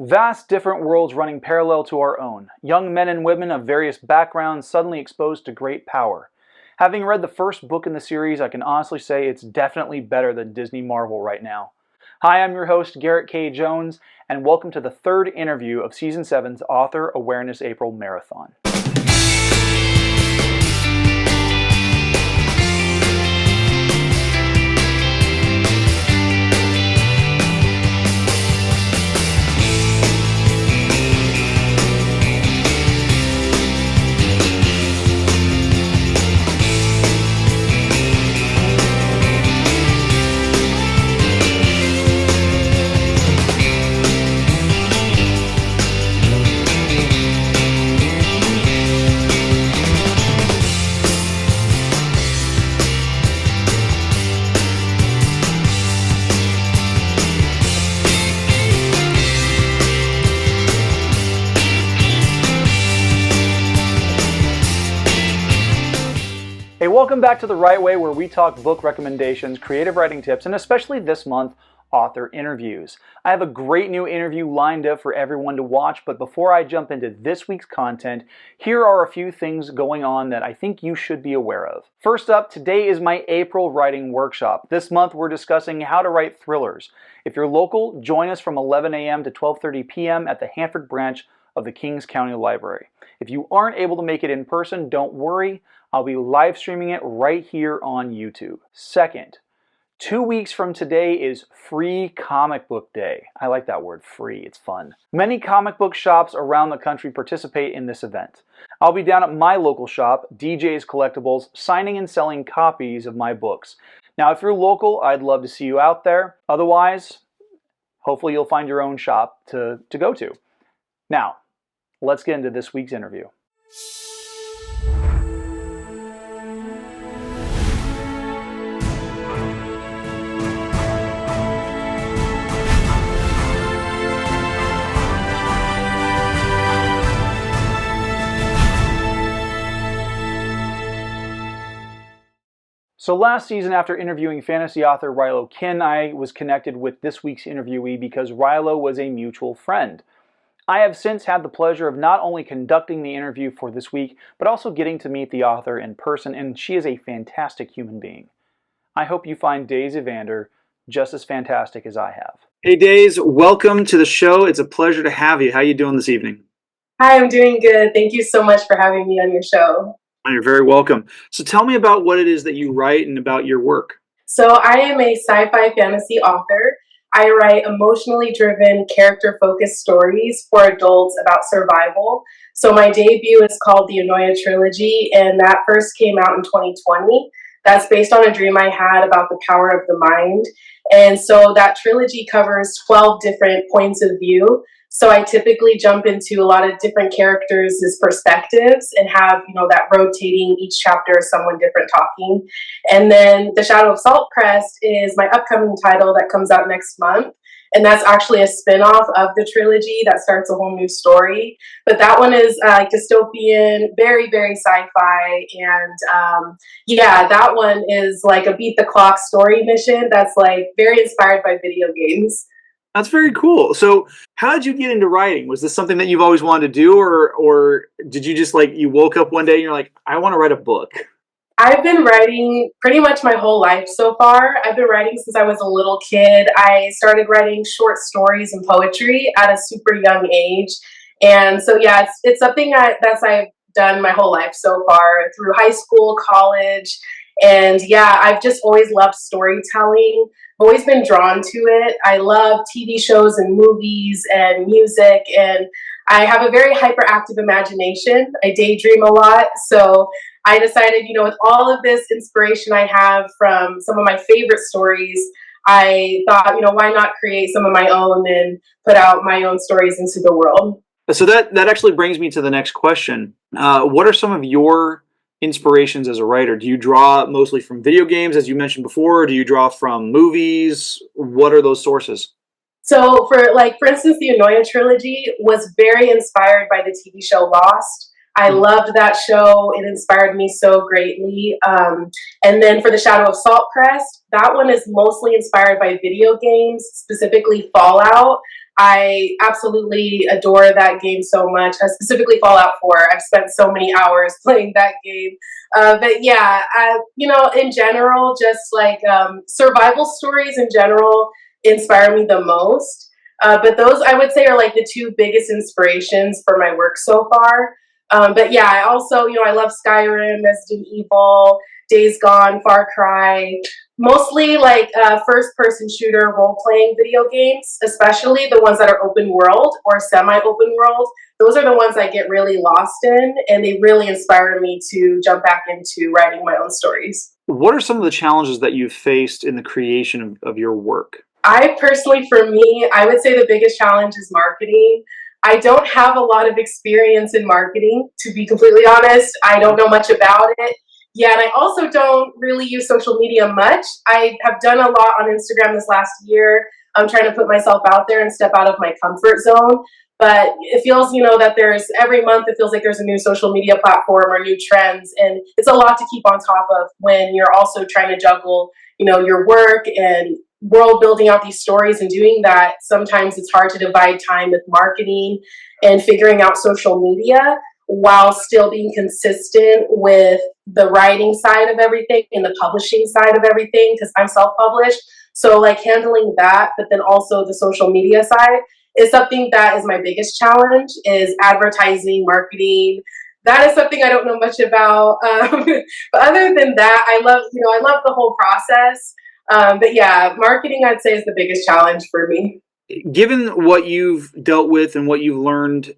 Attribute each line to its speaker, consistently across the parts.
Speaker 1: Vast different worlds running parallel to our own. Young men and women of various backgrounds suddenly exposed to great power. Having read the first book in the series, I can honestly say it's definitely better than Disney Marvel right now. Hi, I'm your host, Garrett K. Jones, and welcome to the third interview of Season 7's Author Awareness April Marathon. Hey, welcome back to The Right Way, where we talk book recommendations, creative writing tips, and especially this month, author interviews. I have a great new interview lined up for everyone to watch, but before I jump into this week's content, here are a few things going on that I think you should be aware of. First up, today is my April writing workshop. This month we're discussing how to write thrillers. If you're local, join us from 11 a.m. to 12:30 p.m. at the Hanford branch of the Kings County Library. If you aren't able to make it in person, don't worry. I'll be live streaming it right here on YouTube. Second, 2 weeks from today is Free Comic Book Day. I like that word, free, it's fun. Many comic book shops around the country participate in this event. I'll be down at my local shop, DJ's Collectibles, signing and selling copies of my books. Now, if you're local, I'd love to see you out there. Otherwise, hopefully you'll find your own shop to go to. Now, let's get into this week's interview. So last season, after interviewing fantasy author Rilo Kin, I was connected with this week's interviewee because Rilo was a mutual friend. I have since had the pleasure of not only conducting the interview for this week, but also getting to meet the author in person, and she is a fantastic human being. I hope you find Daze Evander just as fantastic as I have. Hey Daze, welcome to the show. It's a pleasure to have you. How are you doing this evening?
Speaker 2: Hi, I'm doing good. Thank you so much for having me on your show.
Speaker 1: You're very welcome. So tell me about what it is that you write and about your work.
Speaker 2: So I am a sci-fi fantasy author. I write emotionally driven, character-focused stories for adults about survival. So my debut is called the Eunoia trilogy, and that first came out in 2020. That's based on a dream I had about the power of the mind. And so that trilogy covers 12 different points of view. So I typically jump into a lot of different characters' perspectives and have, that rotating each chapter is someone different talking. And then The Shadow of Salt Crest is my upcoming title that comes out next month. And that's actually a spin-off of the trilogy that starts a whole new story. But that one is dystopian, very, very sci-fi. And that one is like a beat the clock story mission that's like very inspired by video games.
Speaker 1: That's very cool. So how did you get into writing? Was this something that you've always wanted to do, or did you just you woke up one day and you're like, I want to write a book?
Speaker 2: I've been writing pretty much my whole life so far. I've been writing since I was a little kid. I started writing short stories and poetry at a super young age. And so, yeah, it's something I've done my whole life so far through high school, college. And yeah, I've just always loved storytelling. Always been drawn to it. I love TV shows and movies and music, and I have a very hyperactive imagination. I daydream a lot, so I decided, with all of this inspiration I have from some of my favorite stories, I thought, why not create some of my own and put out my own stories into the world.
Speaker 1: So that actually brings me to the next question. What are some of your inspirations as a writer? Do you draw mostly from video games, as you mentioned before? Or do you draw from movies? What are those sources?
Speaker 2: So for instance, the Eunoia trilogy was very inspired by the TV show Lost. I loved that show. It inspired me so greatly. And then for The Shadow of Salt Crest, that one is mostly inspired by video games, specifically Fallout. I absolutely adore that game so much, specifically Fallout 4. I've spent so many hours playing that game. But yeah, in general, just like survival stories in general inspire me the most. But those, I would say, are like the two biggest inspirations for my work so far. But yeah, I also, I love Skyrim, Resident Evil, Days Gone, Far Cry, mostly like first person shooter role playing video games, especially the ones that are open world or semi open world. Those are the ones I get really lost in, and they really inspire me to jump back into writing my own stories.
Speaker 1: What are some of the challenges that you've faced in the creation of your work?
Speaker 2: I personally, for me, I would say the biggest challenge is marketing. I don't have a lot of experience in marketing, to be completely honest. I don't know much about it. Yeah, and I also don't really use social media much. I have done a lot on Instagram this last year. I'm trying to put myself out there and step out of my comfort zone. But it feels, that there's every month, it feels like there's a new social media platform or new trends. And it's a lot to keep on top of when you're also trying to juggle, your work and world building out these stories. And doing that, sometimes it's hard to divide time with marketing and figuring out social media while still being consistent with the writing side of everything and the publishing side of everything, because I'm self-published. So like handling that, but then also the social media side is something that is my biggest challenge, is advertising, marketing. That is something I don't know much about. But other than that, I love the whole process. But yeah, marketing, I'd say, is the biggest challenge for me.
Speaker 1: Given what you've dealt with and what you've learned,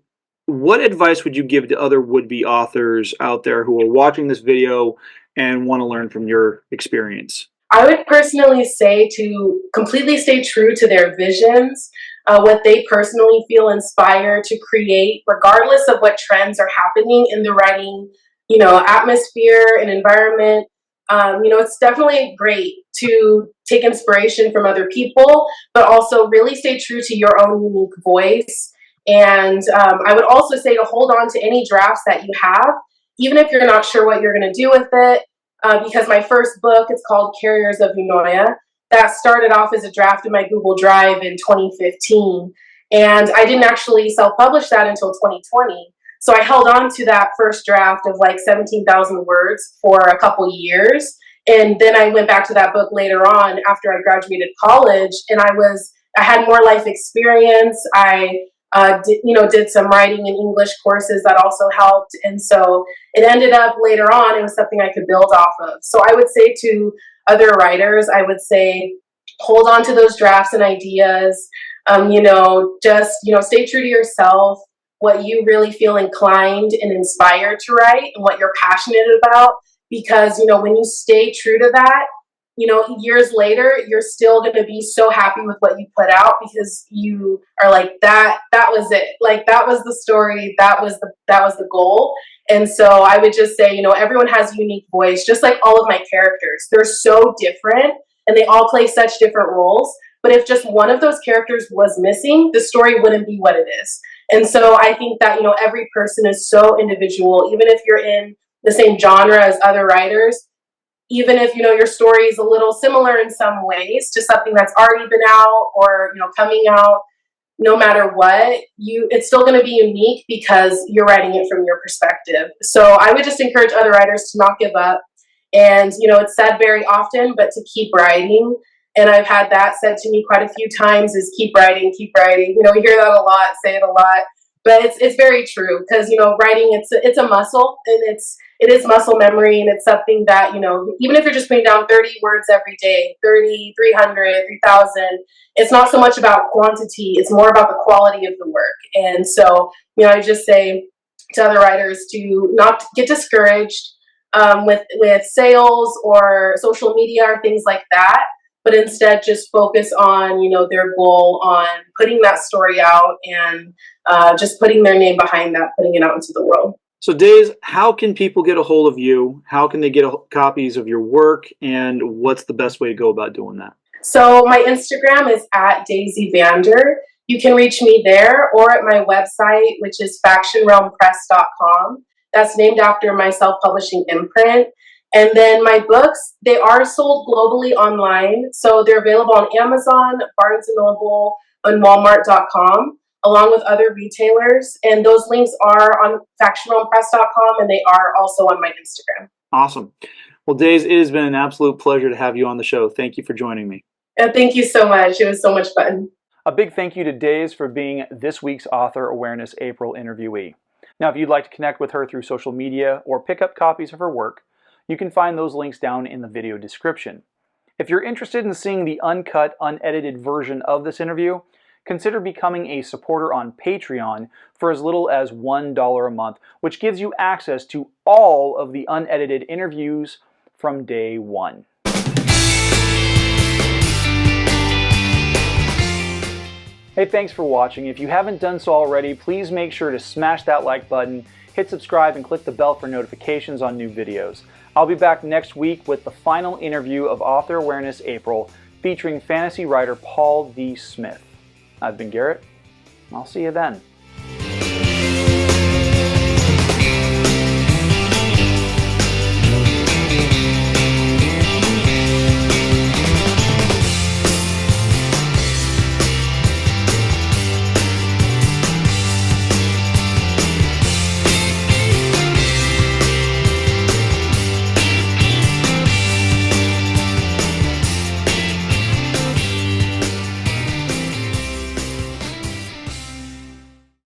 Speaker 1: what advice would you give to other would-be authors out there who are watching this video and want to learn from your experience?
Speaker 2: I would personally say to completely stay true to their visions, what they personally feel inspired to create, regardless of what trends are happening in the writing, atmosphere and environment. It's definitely great to take inspiration from other people, but also really stay true to your own unique voice. And I would also say to hold on to any drafts that you have, even if you're not sure what you're going to do with it. Because my first book, it's called Carriers of Eunoia, that started off as a draft in my Google Drive in 2015. And I didn't actually self-publish that until 2020. So I held on to that first draft of like 17,000 words for a couple years. And then I went back to that book later on after I graduated college, and I had more life experience. I did some writing and English courses that also helped. And so it ended up later on, it was something I could build off of. So I would say to other writers, I would say, hold on to those drafts and ideas. Stay true to yourself, what you really feel inclined and inspired to write and what you're passionate about. Because, when you stay true to that, years later, you're still going to be so happy with what you put out, because you are like, that was it. Like, that was the story. That was the goal. And so I would just say, everyone has a unique voice, just like all of my characters. They're so different and they all play such different roles. But if just one of those characters was missing, the story wouldn't be what it is. And so I think that, every person is so individual, even if you're in the same genre as other writers. Even if, your story is a little similar in some ways to something that's already been out or, coming out, no matter what, it's still going to be unique because you're writing it from your perspective. So I would just encourage other writers to not give up. And, it's said very often, but to keep writing. And I've had that said to me quite a few times, is keep writing, keep writing. We hear that a lot, say it a lot. But it's very true, because, writing, it's a muscle, and it is muscle memory, and it's something that, even if you're just putting down 30 words every day, 30, 300, 3,000, it's not so much about quantity, it's more about the quality of the work. And so, I just say to other writers to not get discouraged with sales or social media or things like that, but instead just focus on, their goal on putting that story out and just putting their name behind that, putting it out into the world.
Speaker 1: So Daze, how can people get a hold of you? How can they get copies of your work? And what's the best way to go about doing that?
Speaker 2: So my Instagram is at Daze Evander. You can reach me there or at my website, which is factionrealmpress.com. That's named after my self-publishing imprint. And then my books, they are sold globally online. So they're available on Amazon, Barnes & Noble, on Walmart.com, along with other retailers. And those links are on factionrealmpress.com, and they are also on my Instagram.
Speaker 1: Awesome. Well, Daze, it has been an absolute pleasure to have you on the show. Thank you for joining me.
Speaker 2: Thank you so much. It was so much fun.
Speaker 1: A big thank you to Daze for being this week's Author Awareness April interviewee. Now, if you'd like to connect with her through social media or pick up copies of her work, you can find those links down in the video description. If you're interested in seeing the uncut, unedited version of this interview, consider becoming a supporter on Patreon for as little as $1 a month, which gives you access to all of the unedited interviews from day one. Hey, thanks for watching. If you haven't done so already, please make sure to smash that like button, hit subscribe, and click the bell for notifications on new videos. I'll be back next week with the final interview of Author Awareness April, featuring fantasy writer Paul D. Smith. I've been Garrett, and I'll see you then.